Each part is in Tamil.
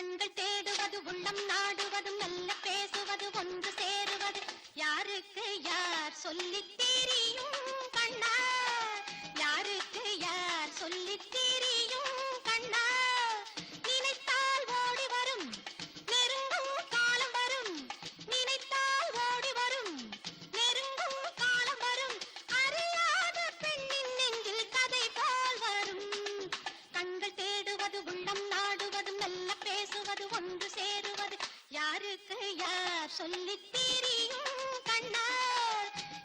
கண்கள் தேடுவது உள்ளம் நாடுவதும் நல்ல பேசுவது ஒன்று சேருவது யாருக்கு யார் சொல்லித் தெரியும் கண்ணா, யாருக்கு யார் சொல்லித் தெரியும் கண்ணா. நினைத்தால் ஓடி வரும் நெருங்கும் காலம் வரும், நினைத்தால் ஓடி வரும் நெருங்கும் காலம் வரும், அறியாத பெண்ணின் நெஞ்சில் கதை போல் வரும். கண்கள் தேடுவது உள்ளம் நாடுவதும் நல்ல பேசுவது ஒன்று சேருவது யாருக்கு யார் சொல்லித் தெரியும் கண்ணா,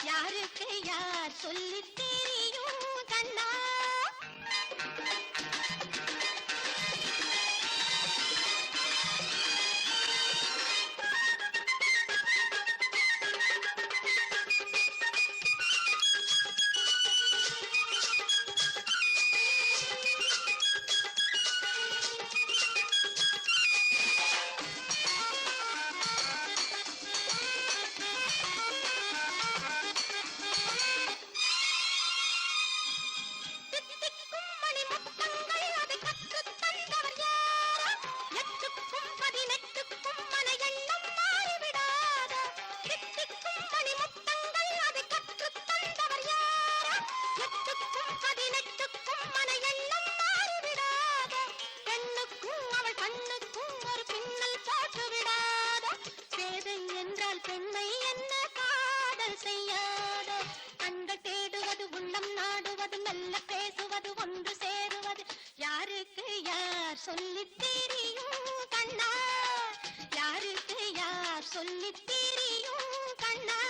யாருக்கு யார் சொல்லித் தெரியும் கண்ணா. பெண்ணை என்ன காதல் செய்யாத, கண்கள் தேடுவது உள்ளம் நாடுவது நல்ல பேசுவது ஒன்று சேருவது யாருக்கு யார் சொல்லித் தெரியும் கண்ணா, யாருக்கு யார் சொல்லித் தெரியும் கண்ணா.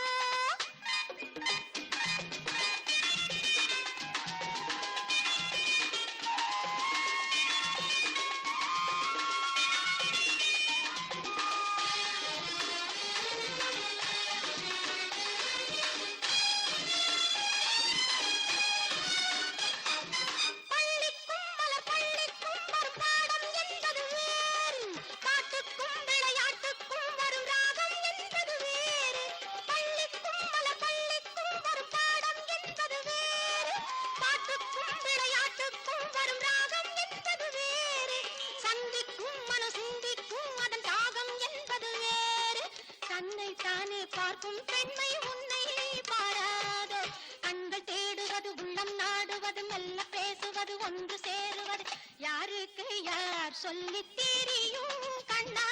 தானே பார்க்கும் பெண்மை உன்னை பாராதோ, கண்கள் தேடுவது உள்ளம் நாடுவது நல்ல பேசுவது ஒன்று சேருவது யாருக்கு யார் சொல்லித் தெரியும் கண்ணா.